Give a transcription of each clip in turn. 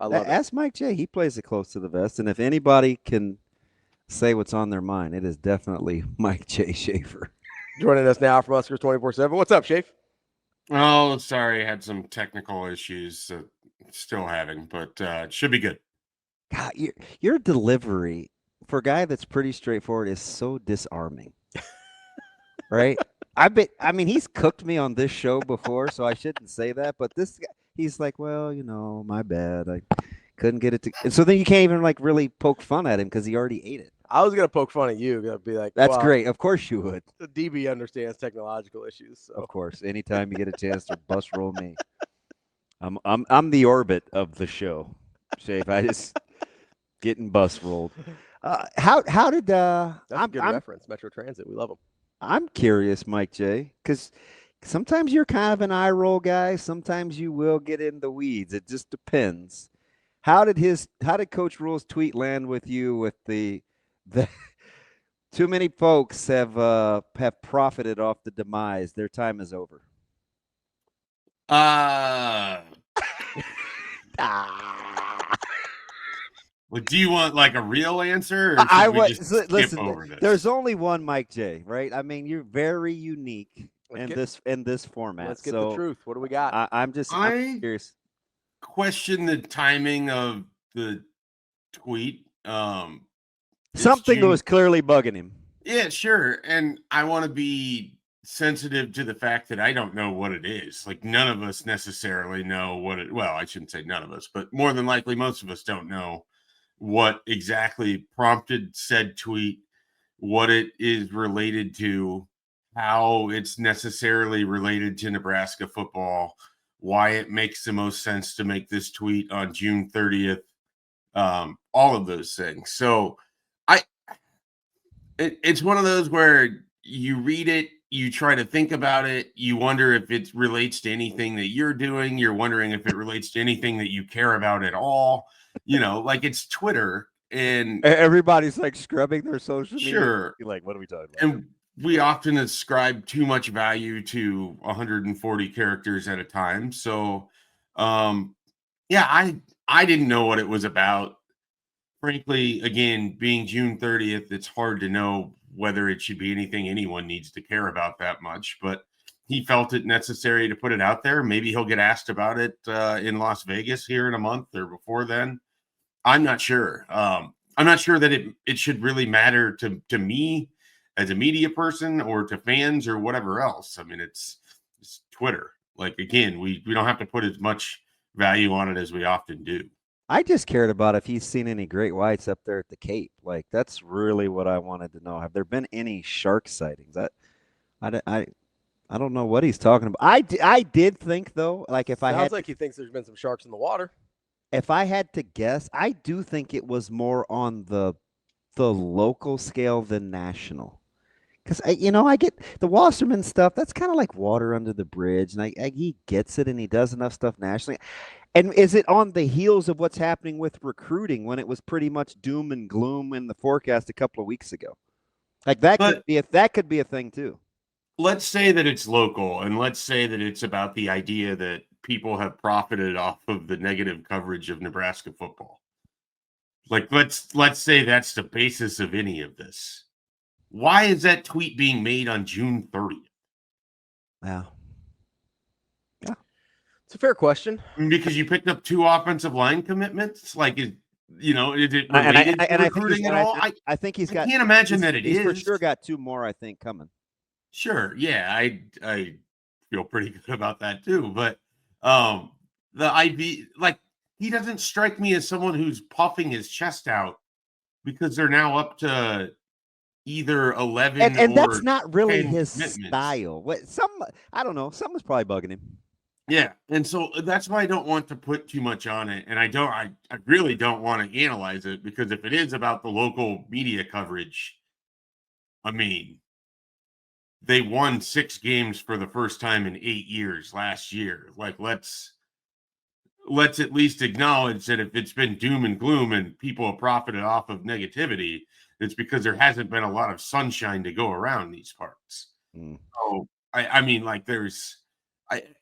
I love it. Ask Mike J. He plays it close to the vest, and if anybody can say what's on their mind, it is definitely Mike J. Schaefer. Joining us now from Huskers247. What's up, Schaefer? Oh, sorry. I had some technical issues still having, but it should be good. God, your delivery for a guy that's pretty straightforward is so disarming. Right? I mean, he's cooked me on this show before, so I shouldn't say that. But this guy, he's like, well, my bad. I couldn't get it to. And so then you can't even like really poke fun at him because he already ate it. I was gonna poke fun at you. Gonna be like, that's great. Of course you would. The DB understands technological issues. So. Of course, anytime you get a chance to bus roll me, I'm the orbit of the show. Shafe, I just getting bus rolled. How did that's a good reference? Metro Transit, we love them. I'm curious, Mike J, because sometimes you're kind of an eye roll guy. Sometimes you will get in the weeds. It just depends. How did Coach Rhule's tweet land with you? With the too many folks have profited off the demise. Their time is over. Well, do you want like a real answer? Or I would listen. There's only one Mike J, right? I mean, you're very unique in this format. Let's get the truth. What do we got? I'm curious. Question the timing of the tweet. Something that was clearly bugging him. Yeah, sure. And I want to be sensitive to the fact that I don't know what it is. Like none of us necessarily know what it. Well, I shouldn't say none of us, but more than likely, most of us don't know what exactly prompted said tweet, what it is related to, how it's necessarily related to Nebraska football, why it makes the most sense to make this tweet on June 30th, all of those things. So it's one of those where you read it, you try to think about it, you wonder if it relates to anything that you're doing, you're wondering if it relates to anything that you care about at all. Like it's Twitter and everybody's like scrubbing their social media. Sure. You're like, what are we talking about? And we often ascribe too much value to 140 characters at a time. So, I didn't know what it was about. Frankly, again, being June 30th, it's hard to know whether it should be anything anyone needs to care about that much. But he felt it necessary to put it out there. Maybe he'll get asked about it in Las Vegas here in a month or before then. I'm not sure. I'm not sure that it should really matter to me as a media person or to fans or whatever else. I mean, it's Twitter. Like, again, we don't have to put as much value on it as we often do. I just cared about if he's seen any great whites up there at the Cape. Like, that's really what I wanted to know. Have there been any shark sightings? I don't know what he's talking about. I did think, though, like if Sounds like he thinks there's been some sharks in the water. If I had to guess, I do think it was more on the local scale than national. Because, I get the Wasserman stuff. That's kind of like water under the bridge. And he gets it and he does enough stuff nationally. And is it on the heels of what's happening with recruiting when it was pretty much doom and gloom in the forecast a couple of weeks ago? Like that could be a thing too. Let's say that it's local, and let's say that it's about the idea that people have profited off of the negative coverage of Nebraska football. Like let's say that's the basis of any of this. Why is that tweet being made on June 30th? Wow. Yeah. It's a fair question. Because you picked up 2 offensive line commitments? Like, is it related to recruiting at all? I think he's got. I can't imagine that it is. He's for sure got 2 more, I think, coming. Sure. Yeah, I feel pretty good about that too. But the IB, like, he doesn't strike me as someone who's puffing his chest out because they're now up to either 11 and or that's not really 10 his commitments. style. I don't know. Something's probably bugging him. Yeah, and so that's why I don't want to put too much on it, and I really don't want to analyze it, because if it is about the local media coverage, I mean, they won 6 games for the first time in 8 years last year. Like, let's at least acknowledge that if it's been doom and gloom and people have profited off of negativity, it's because there hasn't been a lot of sunshine to go around these parts. So, I mean, like,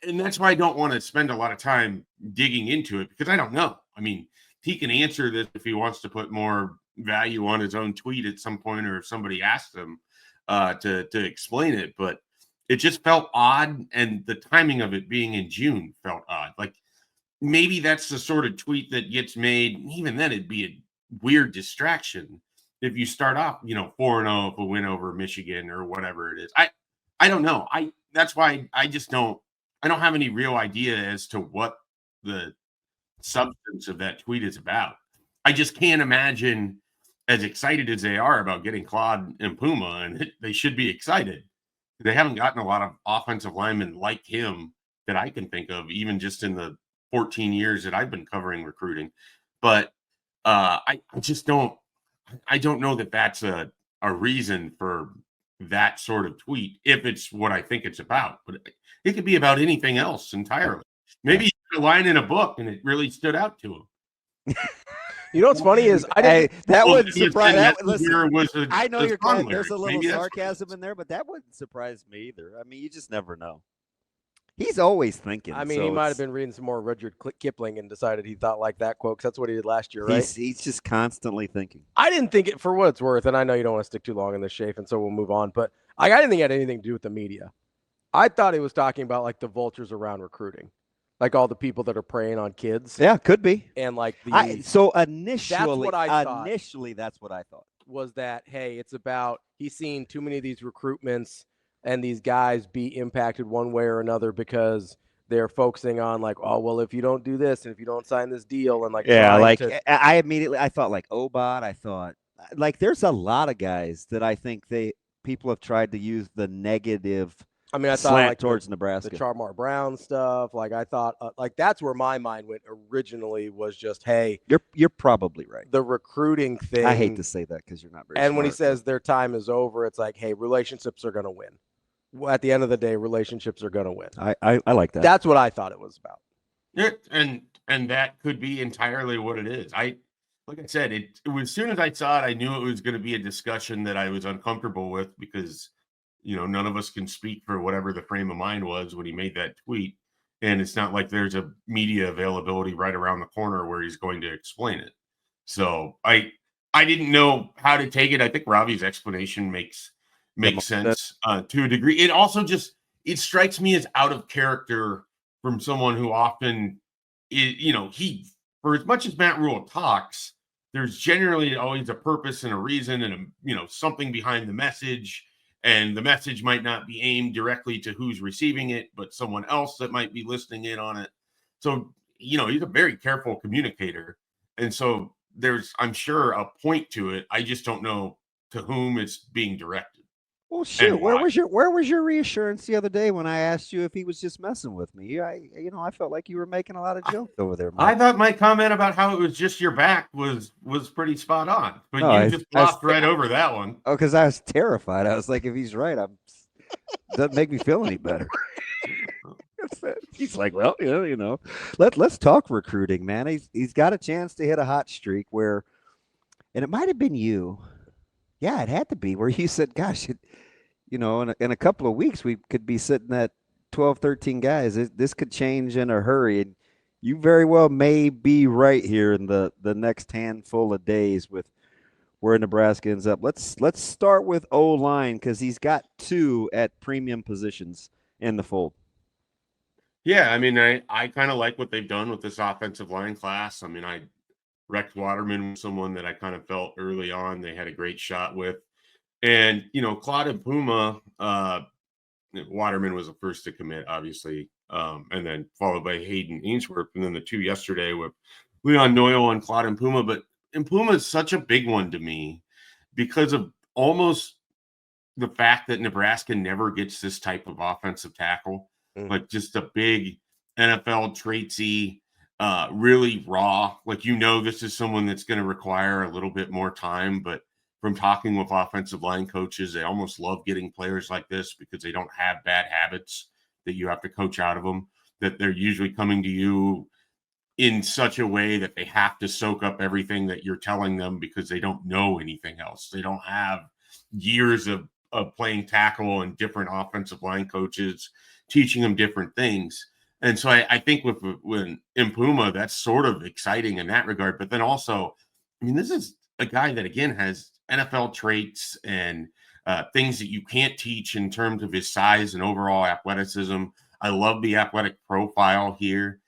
And that's why I don't want to spend a lot of time digging into it, because I don't know. I mean, he can answer this if he wants to put more value on his own tweet at some point, or if somebody asks him to explain it. But it just felt odd, and the timing of it being in June felt odd. Like, maybe that's the sort of tweet that gets made. Even then, it'd be a weird distraction if you start off, 4-0 if a win over Michigan or whatever it is. I don't know. That's why I don't have any real idea as to what the substance of that tweet is about. I just can't imagine, as excited as they are about getting Claude Mpouma, and they should be excited. They haven't gotten a lot of offensive linemen like him that I can think of, even just in the 14 years that I've been covering recruiting. But I don't know that that's a reason for that sort of tweet, if it's what I think it's about. But it could be about anything else entirely. Maybe he put a line in a book and it really stood out to him. You know what's funny is that wouldn't surprise. I know you're correct. There's a little sarcasm in there, but that wouldn't surprise me either. I mean, you just never know. He's always thinking. I mean, he might have been reading some more Rudyard Kipling and decided he thought like that quote, because that's what he did last year, right? He's just constantly thinking. I didn't think it, for what it's worth, and I know you don't want to stick too long in this, Schaefer, and so we'll move on, but I didn't think it had anything to do with the media. I thought he was talking about, like, the vultures around recruiting, like all the people that are preying on kids. Yeah, could be. And, like, so initially, that's what I thought. Initially, that's what I thought. Was that, hey, it's about he's seen too many of these recruitments and these guys be impacted one way or another because – they're focusing on, like, oh, well, if you don't do this and if you don't sign this deal, and, like, I thought, like, Obot. I thought, like, there's a lot of guys that I think people have tried to use the negative. I mean, I thought, slant like, towards Nebraska, the Charmar Brown stuff. Like, I thought, like, that's where my mind went originally, was just, hey, you're probably right. The recruiting thing. I hate to say that because you're not very. And when he says their time is over, it's like, hey, relationships are going to win. At the end of the day, relationships are going to win. I like that. That's what I thought it was about. Yeah, and that could be entirely what it is. Like I said, it was, as soon as I saw it, I knew it was going to be a discussion that I was uncomfortable with, because none of us can speak for whatever the frame of mind was when he made that tweet, and it's not like there's a media availability right around the corner where he's going to explain it. So I didn't know how to take it. I think Ravi's explanation makes sense to a degree. It also it strikes me as out of character from someone who often is, for as much as Matt Rhule talks, there's generally always a purpose and a reason and something behind the message, and the message might not be aimed directly to who's receiving it, but someone else that might be listening in on it. So, he's a very careful communicator. And so there's, I'm sure, a point to it. I just don't know to whom it's being directed. Well, shoot, where was your reassurance the other day when I asked you if he was just messing with me? I felt like you were making a lot of jokes over there, Mike. I thought my comment about how it was just your back was pretty spot on, but you just glossed right over that one. Oh, because I was terrified. I was like, if he's right, doesn't make me feel any better. He's like, well, let's talk recruiting, man. He's got a chance to hit a hot streak and it might have been you. Yeah, it had to be where you said, gosh, in a couple of weeks, we could be sitting at 12, 13 guys. This could change in a hurry. And you very well may be right here in the next handful of days with where Nebraska ends up. Let's start with O-line, because he's got 2 at premium positions in the fold. Yeah, I mean, I kind of like what they've done with this offensive line class. I mean, Rex Waterman was someone that I kind of felt early on they had a great shot with. And, Claude Mpouma, Waterman was the first to commit, obviously, and then followed by Hayden Ainsworth, and then the 2 yesterday with Leon Noyle and Claude Mpouma. But Mpouma is such a big one to me because of almost the fact that Nebraska never gets this type of offensive tackle, like just a big NFL traitsy, really raw. Like, this is someone that's going to require a little bit more time, but from talking with offensive line coaches, they almost love getting players like this because they don't have bad habits that you have to coach out of them, that they're usually coming to you in such a way that they have to soak up everything that you're telling them because they don't know anything else. They don't have years of playing tackle and different offensive line coaches teaching them different things. And so I think with Mpouma, that's sort of exciting in that regard. But then also, I mean, this is a guy that, again, has NFL traits and things that you can't teach in terms of his size and overall athleticism. I love the athletic profile here.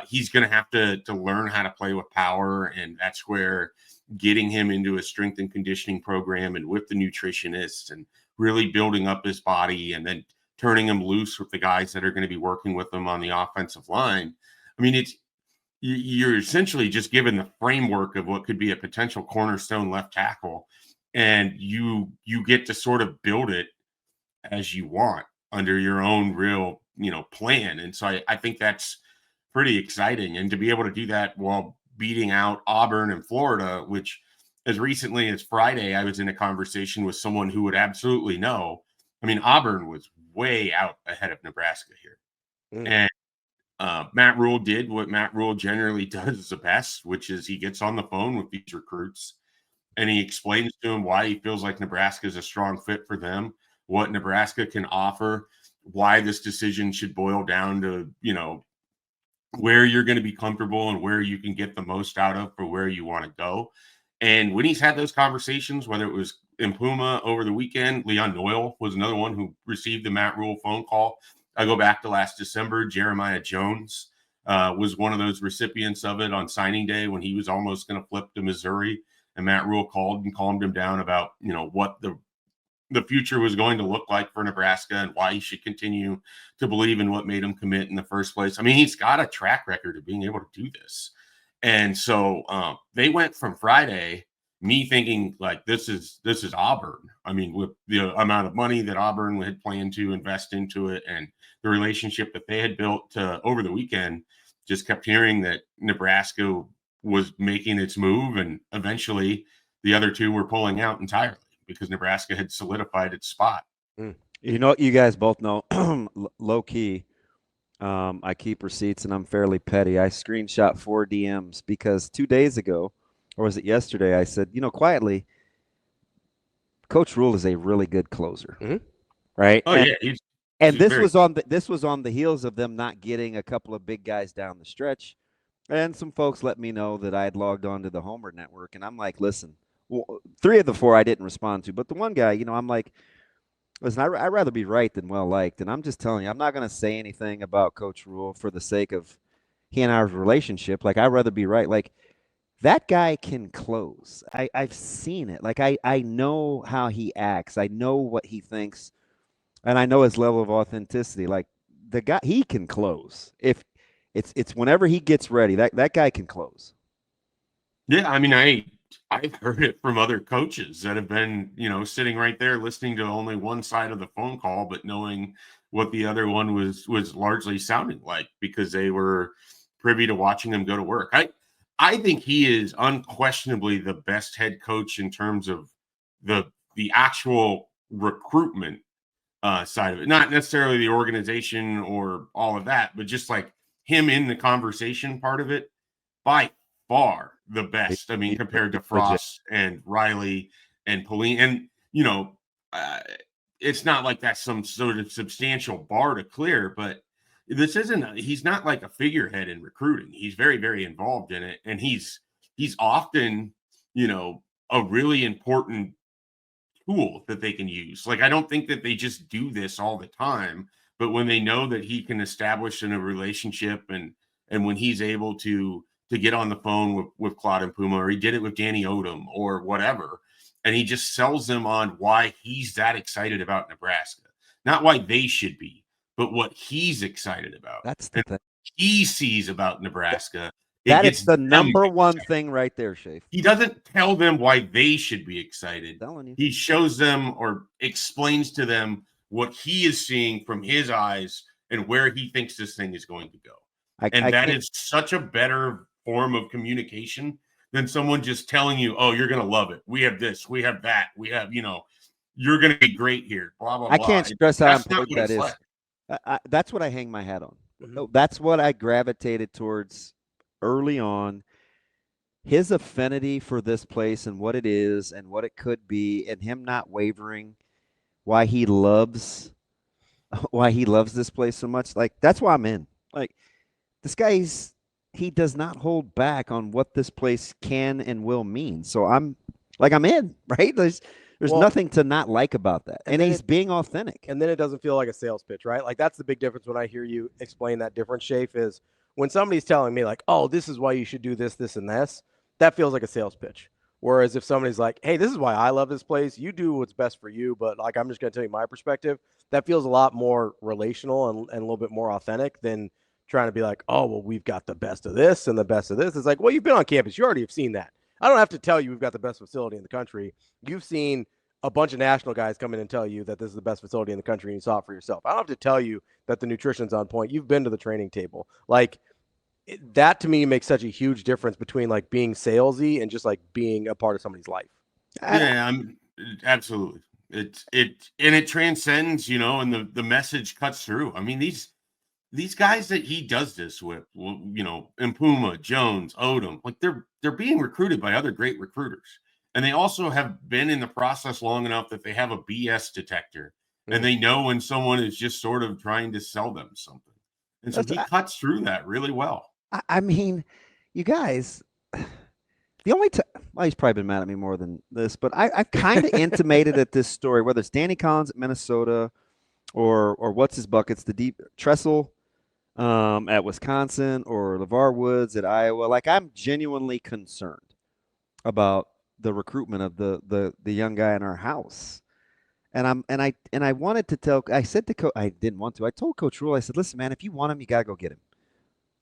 He's going to have to learn how to play with power, and that's where getting him into a strength and conditioning program and with the nutritionists and really building up his body and then turning him loose with the guys that are going to be working with him on the offensive line. I mean, you're essentially just given the framework of what could be a potential cornerstone left tackle, and you get to sort of build it as you want under your own real, plan. And so I think that's pretty exciting. And to be able to do that while beating out Auburn and Florida, which as recently as Friday, I was in a conversation with someone who would absolutely know. I mean, Auburn was way out ahead of Nebraska here. And Matt Rhule did what Matt Rhule generally does the best, which is he gets on the phone with these recruits and he explains to them why he feels like Nebraska is a strong fit for them, what Nebraska can offer, why this decision should boil down to, where you're going to be comfortable and where you can get the most out of for where you want to go. And when he's had those conversations, whether it was Mpouma over the weekend, Leon Noyle was another one who received the Matt Rhule phone call. I go back to last December. Jeremiah Jones was one of those recipients of it on signing day when he was almost going to flip to Missouri. And Matt Rhule called and calmed him down about, what the future was going to look like for Nebraska and why he should continue to believe in what made him commit in the first place. I mean, he's got a track record of being able to do this. And so they went from Friday, me thinking like this is Auburn. I mean, with the amount of money that Auburn had planned to invest into it and the relationship that they had built over the weekend, just kept hearing that Nebraska was making its move, and eventually the other two were pulling out entirely because Nebraska had solidified its spot. You guys both know, low key, I keep receipts and I'm fairly petty. I screenshot 4 DMs because 2 days ago, or was it yesterday, I said, quietly, Coach Rhule is a really good closer, right? Oh, yeah. And this was on the heels of them not getting a couple of big guys down the stretch. And some folks let me know that I had logged on to the Homer Network. And I'm like, listen, 3 of the 4 I didn't respond to. But the one guy, I'm like, listen, I'd rather be right than well-liked. And I'm just telling you, I'm not going to say anything about Coach Rhule for the sake of he and I's relationship. Like, I'd rather be right. Like, that guy can close. I've seen it. Like, I know how he acts. I know what he thinks. And I know his level of authenticity. Like, the guy, he can close. If it's whenever he gets ready, that guy can close. Yeah, I mean, I've heard it from other coaches that have been, sitting right there listening to only one side of the phone call, but knowing what the other one was largely sounding like because they were privy to watching him go to work. I think he is unquestionably the best head coach in terms of the actual recruitment side of it, not necessarily the organization or all of that, but just like him in the conversation part of it, by far the best. I mean, compared to Frost and Riley and Pauline, and it's not like that's some sort of substantial bar to clear, but he's not like a figurehead in recruiting. He's very, very involved in it. And he's often, a really important tool that they can use. Like, I don't think that they just do this all the time, but when they know that he can establish in a relationship and when he's able to get on the phone with Claude Mpouma, or he did it with Danny Odom or whatever, and he just sells them on why he's that excited about Nebraska. Not why they should be, but what he's excited about. That's the thing he sees about Nebraska. That is the number one thing right there, Schaefer. He doesn't tell them why they should be excited. Telling you. He shows them or explains to them what he is seeing from his eyes and where he thinks this thing is going to go. That is such a better form of communication than someone just telling you, oh, you're going to love it. We have this, we have that, we have, you're going to be great here, blah, blah, blah. I can't stress how important that is. Like. That's what I hang my hat on. That's what I gravitated towards early on. His affinity for this place and what it is and what it could be, and him not wavering, why he loves why he loves this place so much. Like, that's why I'm in. Like, this guy's he does not hold back on what this place can and will mean. So I'm in, right? There's Well, nothing to not like about that. and And then he's being authentic. and then it doesn't feel like a sales pitch, right? Like that's the big difference when I hear you explain that difference, Shafe, is when somebody's telling me like, oh, this is why you should do this, this, and this, that feels like a sales pitch. Whereas if somebody's like, hey, this is why I love this place, you do what's best for you, but like I'm just gonna tell you my perspective, that feels a lot more relational and a little bit more authentic than trying to be like, oh, well, we've got the best of this and the best of this. It's like, well, you've been on campus, you already have seen that. I don't have to tell you we've got the best facility in the country. You've seen a bunch of national guys come in and tell you that this is the best facility in the country and you saw it for yourself. I don't have to tell you that the nutrition's on point. You've been to the training table. Like that to me makes such a huge difference between like being salesy and just like being a part of somebody's life. Yeah, I'm absolutely. It transcends, and the message cuts through. I mean, these guys that he does this with, Mpouma, Jones, Odom, like they're being recruited by other great recruiters. And they also have been in the process long enough that they have a BS detector and they know when someone is just sort of trying to sell them something. And so he cuts through that really well. I mean, you guys, the only time, well, he's probably been mad at me more than this, but I've kind of intimated at this story, whether it's Danny Collins at Minnesota or what's his buckets, the deep Tressel at Wisconsin or LeVar Woods at Iowa. Like, I'm genuinely concerned about the recruitment of the young guy in our house. And I wanted to tell, I said to coach, I didn't want to. I told Coach Rhule, I said, listen, man, if you want him, you gotta go get him.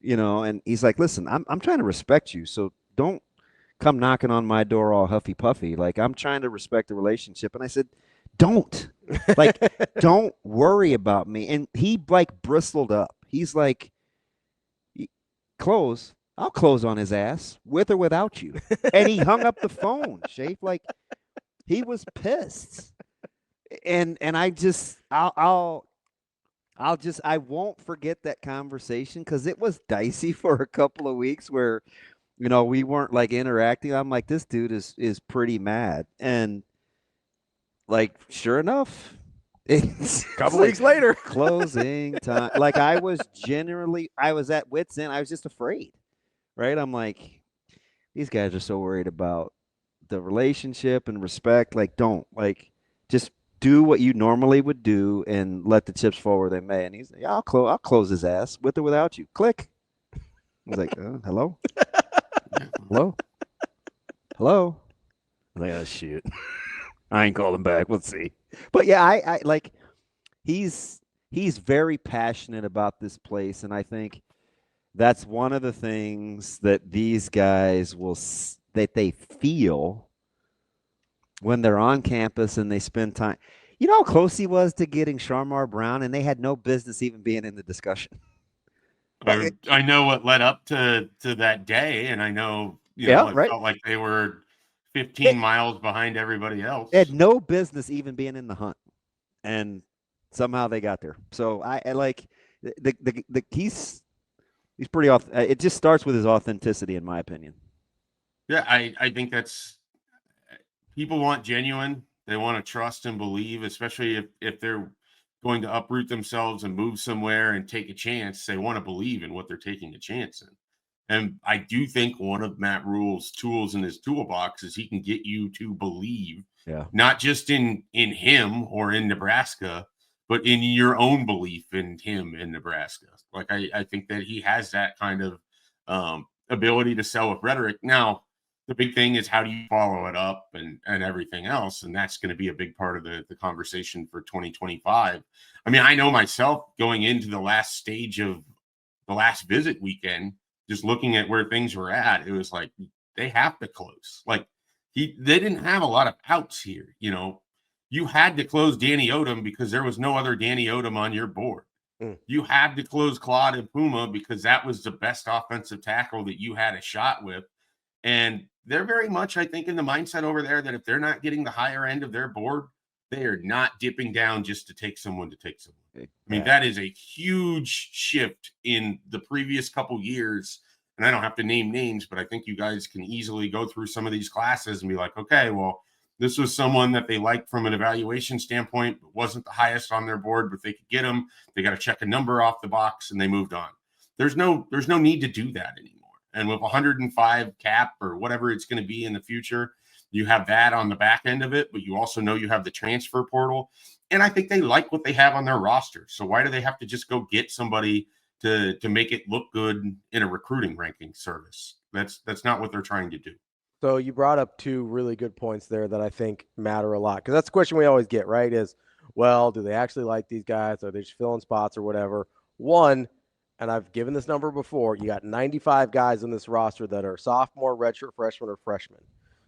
And he's like, listen, I'm trying to respect you, so don't come knocking on my door all huffy puffy. Like, I'm trying to respect the relationship. And I said, don't don't worry about me. And he like bristled up. He's like, close. I'll close on his ass with or without you. And he hung up the phone, Shafe. Like, he was pissed. And I won't forget that conversation because it was dicey for a couple of weeks where, we weren't like interacting. I'm like, this dude is pretty mad. And like, sure enough, it's A couple weeks later, closing time. Like, I was at wit's end. I was just afraid, right? I'm like, these guys are so worried about the relationship and respect. Like, don't, like, just do what you normally would do and let the chips fall where they may. And he's like, yeah, I'll close his ass with or without you. Click. I was like, hello? Hello? Hello? I was like, oh, shoot. I ain't calling back. Let's see. But yeah, I like, he's very passionate about this place. And I think that's one of the things that these guys that they feel when they're on campus and they spend time. You know how close he was to getting Sharmar Brown, and they had no business even being in the discussion. I know what led up to that day, and I know, it felt like they were 15 miles behind everybody else. They had no business even being in the hunt, and somehow they got there. So I like he's pretty off. It just starts with his authenticity, in my opinion. Yeah, I think that's, people want genuine. They want to trust and believe, especially if they're going to uproot themselves and move somewhere and take a chance. They want to believe in what they're taking a chance in. And I do think one of Matt Rhule's tools in his toolbox is he can get you to believe, not just in him or in Nebraska, but in your own belief in him in Nebraska. Like, I think that he has that kind of ability to sell with rhetoric. Now, the big thing is, how do you follow it up and everything else? And that's going to be a big part of the conversation for 2025. I mean, I know myself going into the last stage of the last visit weekend, just looking at where things were at, it was like, they have to close. Like, they didn't have a lot of outs here. You had to close Danny Odom because there was no other Danny Odom on your board. You had to close Claude Mpouma because that was the best offensive tackle that you had a shot with. And they're very much, I think, in the mindset over there that if they're not getting the higher end of their board, they are not dipping down just to take someone to take someone. I mean, that is a huge shift in the previous couple years. And I don't have to name names, but I think you guys can easily go through some of these classes and be like, okay, well, This was someone that they liked from an evaluation standpoint, but wasn't the highest on their board, but they could get him. They got to check a number off the box and they moved on. There's no need to do that anymore. And with 105 cap or whatever it's going to be in the future, you have that on the back end of it, but you also know you have the transfer portal. And I think they like what they have on their roster. So why do they have to just go get somebody to make it look good in a recruiting ranking service? That's not what they're trying to do. So you brought up two really good points there that I think matter a lot, because that's the question we always get, right? Is, well, do they actually like these guys? Are they just filling spots or whatever? One, and I've given this number before, you got 95 guys in this roster that are sophomore, redshirt freshman, or freshmen.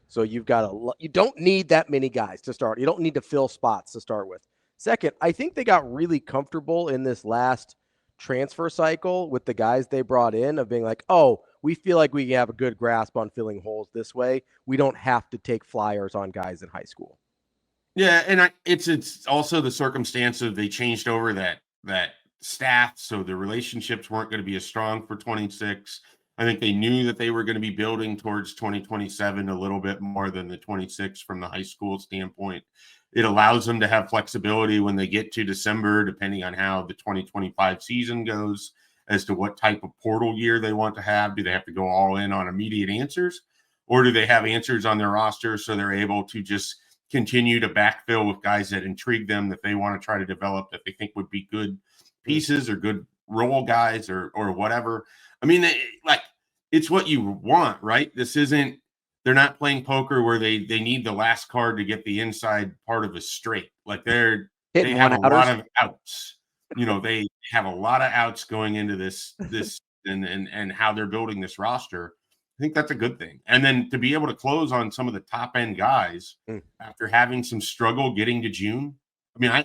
So you don't need that many guys to start. You don't need to fill spots to start with. Second, I think they got really comfortable in this last transfer cycle with the guys they brought in of being like, oh, we feel like we have a good grasp on filling holes this way. We don't have to take flyers on guys in high school. Yeah, and it's also the circumstance of they changed over that staff, so the relationships weren't going to be as strong for 26. I think they knew that they were going to be building towards 2027 a little bit more than the 26 from the high school standpoint. It allows them to have flexibility when they get to December, depending on how the 2025 season goes, as to what type of portal year they want to have. Do they have to go all in on immediate answers, or do they have answers on their roster so they're able to just continue to backfill with guys that intrigue them, that they want to try to develop, that they think would be good pieces or good role guys or whatever. I mean, it's what you want, right? They're not playing poker where they need the last card to get the inside part of a straight. Like they have a lot of outs. You know, they have a lot of outs going into this and how they're building this roster. I think that's a good thing. And then to be able to close on some of the top end guys after having some struggle getting to June. I mean,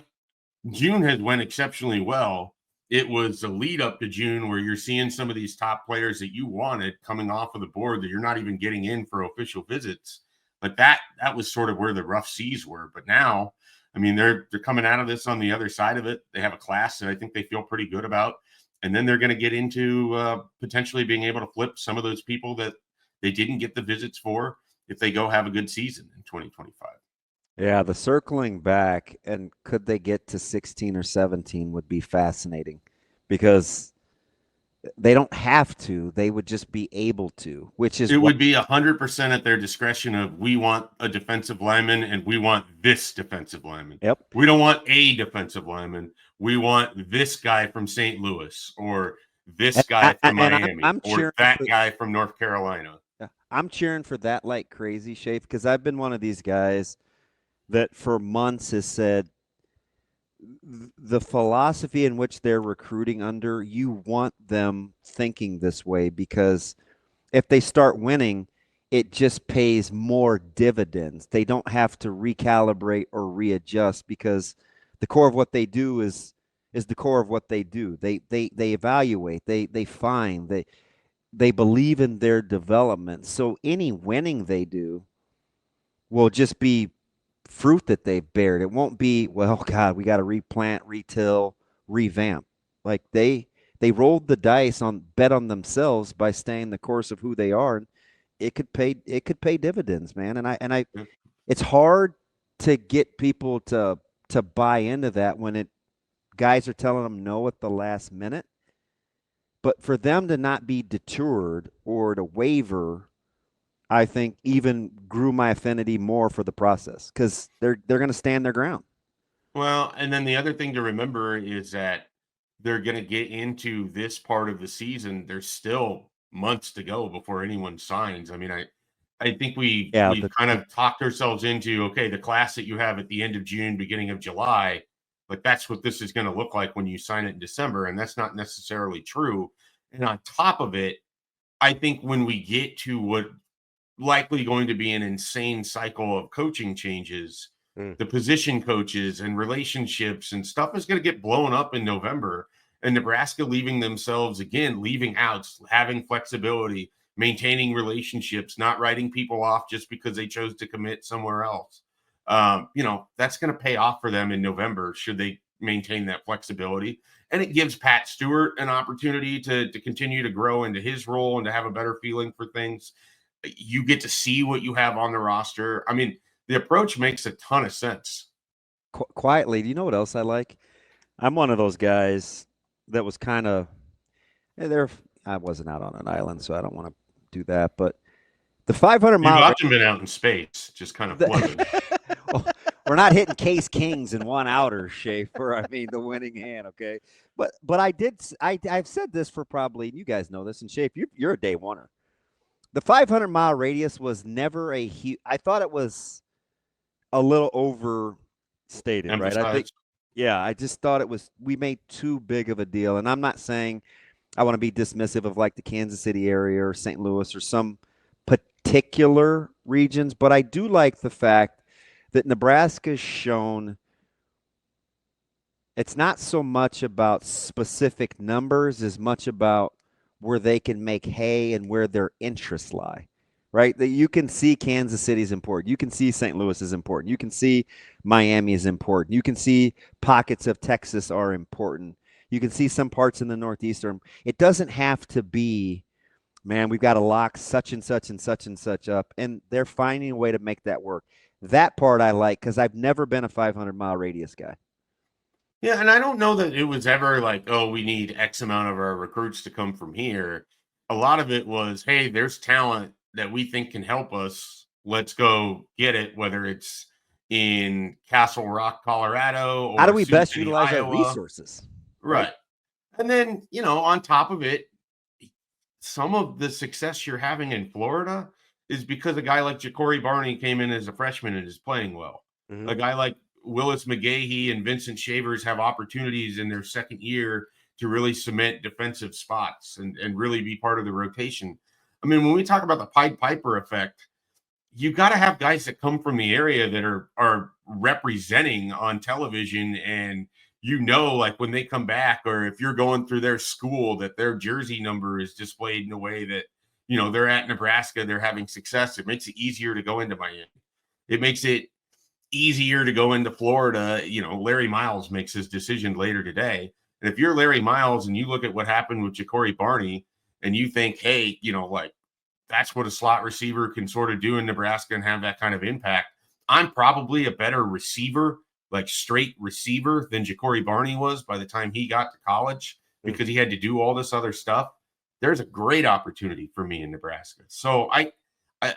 June has went exceptionally well. It was a lead up to June where you're seeing some of these top players that you wanted coming off of the board that you're not even getting in for official visits. But that was sort of where the rough seas were. But now, I mean, they're coming out of this on the other side of it. They have a class that I think they feel pretty good about. And then they're going to get into potentially being able to flip some of those people that they didn't get the visits for if they go have a good season in 2025. Yeah, the circling back and could they get to 16 or 17 would be fascinating, because they don't have to. They would just be able to, which is would be 100% at their discretion of, we want a defensive lineman and we want this defensive lineman. Yep. We don't want a defensive lineman. We want this guy from St. Louis or this guy from Miami or that guy from North Carolina. I'm cheering for that like crazy, Schaefer, because I've been one of these guys that for months has said the philosophy in which they're recruiting under, you want them thinking this way, because if they start winning, it just pays more dividends. They don't have to recalibrate or readjust, because the core of what they do is the core of what they do. They evaluate, they find, they believe in their development. So any winning they do will just be fruit that they've bared. It won't be, well, God, we got to replant, retill, revamp. Like they rolled the dice bet on themselves by staying the course of who they are, and it could pay dividends, man. And it's hard to get people to buy into that when guys are telling them no at the last minute. But for them to not be deterred or to waver, I think even grew my affinity more for the process, because they're going to stand their ground. Well, and then the other thing to remember is that they're going to get into this part of the season. There's still months to go before anyone signs. I mean, I think we've kind of talked ourselves into, okay, the class that you have at the end of June, beginning of July, like that's what this is going to look like when you sign it in December. And that's not necessarily true. And on top of it, I think when we get to what likely going to be an insane cycle of coaching changes, the position coaches and relationships and stuff is going to get blown up in November, and Nebraska leaving outs, having flexibility, maintaining relationships, not writing people off just because they chose to commit somewhere else. That's going to pay off for them in November, should they maintain that flexibility. And it gives Pat Stewart an opportunity to continue to grow into his role and to have a better feeling for things. You get to see what you have on the roster. I mean, the approach makes a ton of sense. Quietly, do you know what else I like? I'm one of those guys that was kind of there. I wasn't out on an island, so I don't want to do that. But the 500 You've mile. often been out in space, just kind of floating. Well, we're not hitting case kings in one outer, Schaefer. I mean, the winning hand, okay? But I've said this for probably, you guys know this, and Schaefer, you're a day oneer. The 500-mile radius was never a huge, I thought it was a little overstated, right? I think, yeah, I just thought we made too big of a deal. And I'm not saying I want to be dismissive of like the Kansas City area or St. Louis or some particular regions, but I do like the fact that Nebraska's shown it's not so much about specific numbers as much about where they can make hay and where their interests lie, right? That you can see Kansas City is important. You can see St. Louis is important. You can see Miami is important. You can see pockets of Texas are important. You can see some parts in the Northeast. It doesn't have to be, man, we've got to lock such and such and such and such up. And they're finding a way to make that work. That part I like because I've never been a 500-mile radius guy. Yeah, and I don't know that it was ever like, oh, we need X amount of our recruits to come from here. A lot of it was, hey, there's talent that we think can help us. Let's go get it, whether it's in Castle Rock, Colorado, or how do we Sioux best City, utilize Iowa. our resources? Right. And then, on top of it, some of the success you're having in Florida is because a guy like Ja'Cory Barney came in as a freshman and is playing well. Mm-hmm. A guy like Willis McGahee and Vincent Shavers have opportunities in their second year to really cement defensive spots and really be part of the rotation. I mean, when we talk about the Pied Piper effect, you got to have guys that come from the area that are representing on television, and like when they come back, or if you're going through their school, that their jersey number is displayed in a way that they're at Nebraska, they're having success. It makes it easier to go into Miami. It makes it easier to go into Florida. Larry Miles makes his decision later today. And if you're Larry Miles and you look at what happened with Ja'Cory Barney and you think, hey, like that's what a slot receiver can sort of do in Nebraska and have that kind of impact. I'm probably a better receiver, like straight receiver, than Ja'Cory Barney was by the time he got to college because he had to do all this other stuff. There's a great opportunity for me in Nebraska. So I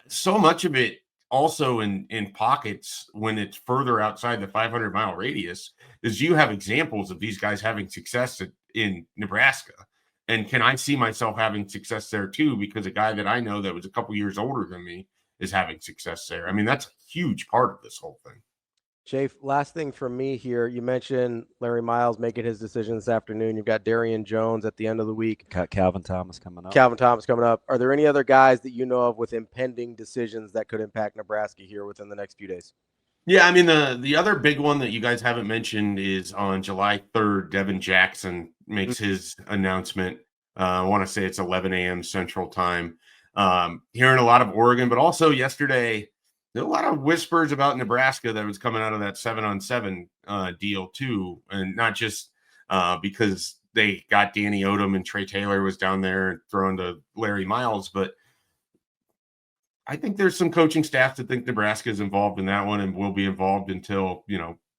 so much of it also in pockets when it's further outside the 500-mile radius is you have examples of these guys having success in Nebraska. And can I see myself having success there too? Because a guy that I know that was a couple years older than me is having success there. I mean, that's a huge part of this whole thing. Chafe, last thing from me here. You mentioned Larry Miles making his decision this afternoon. You've got Darian Jones at the end of the week. Got Calvin Thomas coming up. Are there any other guys that you know of with impending decisions that could impact Nebraska here within the next few days? Yeah, I mean, the other big one that you guys haven't mentioned is on July 3rd, Devin Jackson makes his announcement. I want to say it's 11 a.m. Central Time. Hearing a lot of Oregon, but also yesterday, there were a lot of whispers about Nebraska that was coming out of that 7-on-7 deal too. And not just because they got Danny Odom and Trey Taylor was down there throwing to Larry Miles, but I think there's some coaching staff that think Nebraska is involved in that one and will be involved until,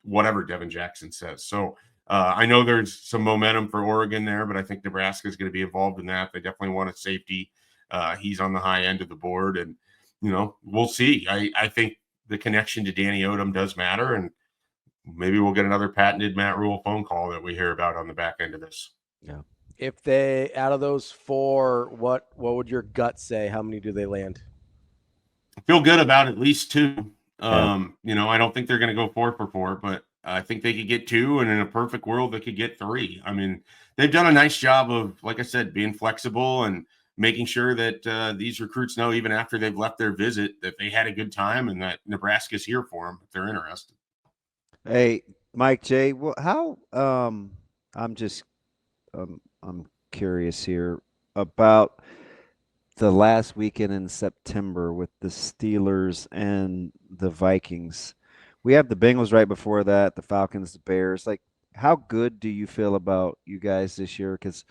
whatever Devin Jackson says. So I know there's some momentum for Oregon there, but I think Nebraska is going to be involved in that. They definitely want a safety. He's on the high end of the board, and we'll see. I think the connection to Danny Odom does matter, and maybe we'll get another patented Matt Rhule phone call that we hear about on the back end of this. Yeah. If they, out of those four, what would your gut say? How many do they land? I feel good about at least two. I don't think they're going to go 4 for 4, but I think they could get 2, and in a perfect world, they could get 3. I mean, they've done a nice job of, like I said, being flexible and making sure that these recruits know, even after they've left their visit, that they had a good time and that Nebraska's here for them if they're interested. Hey, Mike J., well, how I'm curious here about the last weekend in September with the Steelers and the Vikings. We have the Bengals right before that, the Falcons, the Bears. Like, how good do you feel about you guys this year? Because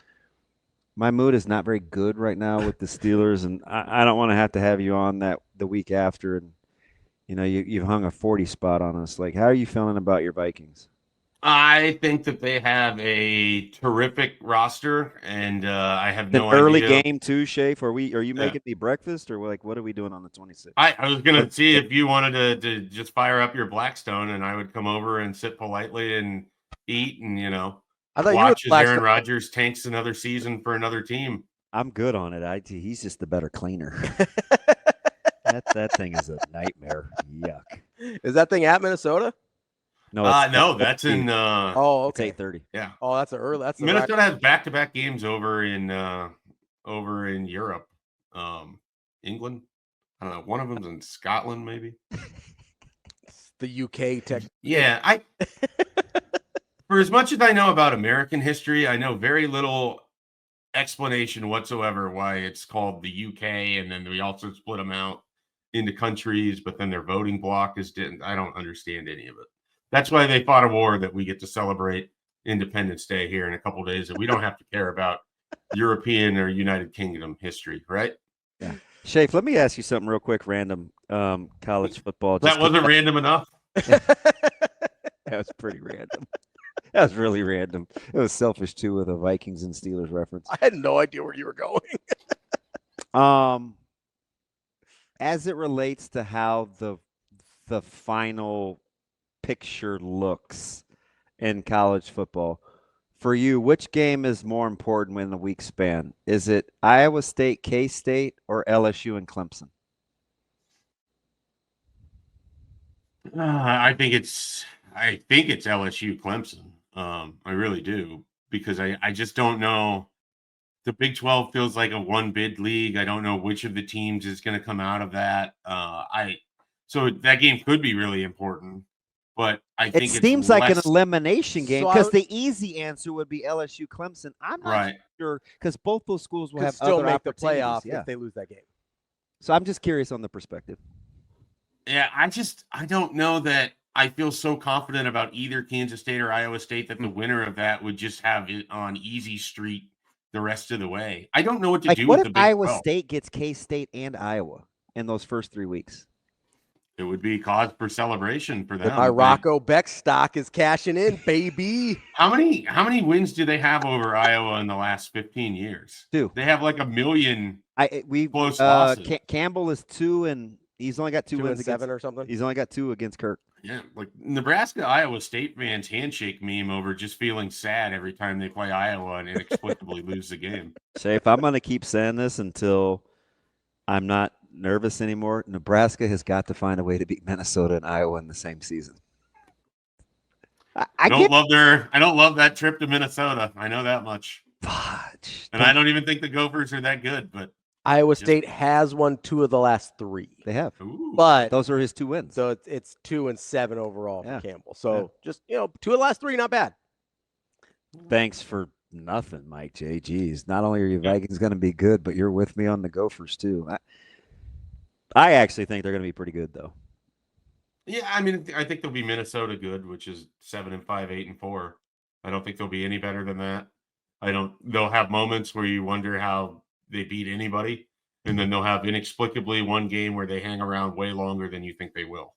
my mood is not very good right now with the Steelers, and I don't want to have you on that the week after and you've hung a 40 spot on us. Like, how are you feeling about your Vikings? I think that they have a terrific roster, and I have An no early idea. game too, Schaefer. Are you making me breakfast, or like what are we doing on the 26th? I was going to see if you wanted to just fire up your Blackstone, and I would come over and sit politely and eat and, I thought watch you as were Aaron Rodgers tanks another season for another team. I'm good on it. He's just the better cleaner. that thing is a nightmare. Yuck. Is that thing at Minnesota? No, no, that's in. Oh, okay. It's 8:30. Yeah. Oh, that's early. That's Minnesota has back-to-back games over in Europe, England. I don't know. One of them's in Scotland, maybe. It's the UK tech. Yeah, for as much as I know about American history, I know very little explanation whatsoever why it's called the UK, and then we also split them out into countries, but then their voting block is different. I don't understand any of it. That's why they fought a war that we get to celebrate Independence Day here in a couple of days, and we don't have to care about European or United Kingdom history, right? Yeah. Schaefer, let me ask you something real quick, random college football. That wasn't random enough. That was pretty random. That was really random. It was selfish too with a Vikings and Steelers reference. I had no idea where you were going. As it relates to how the final picture looks in college football, for you, which game is more important in the week span? Is it Iowa State, K-State, or LSU and Clemson? I think it's LSU Clemson. I really do, because I just don't know. The Big 12 feels like a one bid league. I don't know which of the teams is going to come out of that. So that game could be really important, but I think it seems like an elimination game, because the easy answer would be LSU Clemson. I'm not sure, because both those schools will have still other make the opportunities. playoff if they lose that game. So I'm just curious on the perspective. Yeah, I don't know that I feel so confident about either Kansas State or Iowa State that the winner of that would just have it on easy street the rest of the way. I don't know what to do what with if the Big Iowa 12. State gets K-State and Iowa in those first 3 weeks? It would be cause for celebration for them. My Rocco Beck stock is cashing in, baby. How many wins do they have over Iowa in the last 15 years? 2. They have like a million close losses. Campbell is 2, and he's only got 2 wins against 7 or something. He's only got 2 against Kirk. Yeah, like Nebraska Iowa State fans handshake meme over just feeling sad every time they play Iowa and inexplicably lose the game. Schaefer, I'm going to keep saying this until I'm not nervous anymore. Nebraska has got to find a way to beat Minnesota and Iowa in the same season. I don't love that trip to Minnesota. I know that much. Fudge. And I don't even think the Gophers are that good, but Iowa State has won 2 of the last 3. They have. Ooh. But those are his 2 wins. So it's 2 and 7 overall for Campbell. So just 2 of the last 3, not bad. Thanks for nothing, Mike J. Geez. Not only are your Vikings going to be good, but you're with me on the Gophers too. I actually think they're going to be pretty good, though. Yeah, I mean, I think they'll be Minnesota good, which is 7-5, 8-4. I don't think they'll be any better than that. They'll have moments where you wonder how they beat anybody, and then they'll have inexplicably one game where they hang around way longer than you think they will.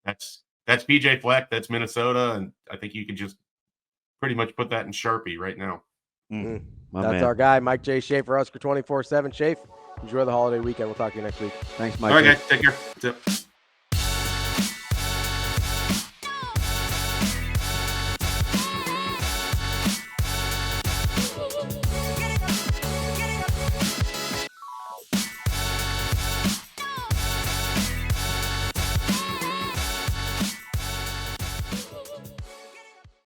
That's PJ Fleck, that's Minnesota, and I think you can just pretty much put that in Sharpie right now. That's our guy, Mike J. Schaefer, Husker247. Schaefer, enjoy the holiday weekend. We'll talk to you next week. Thanks, Mike. All right, guys, take care.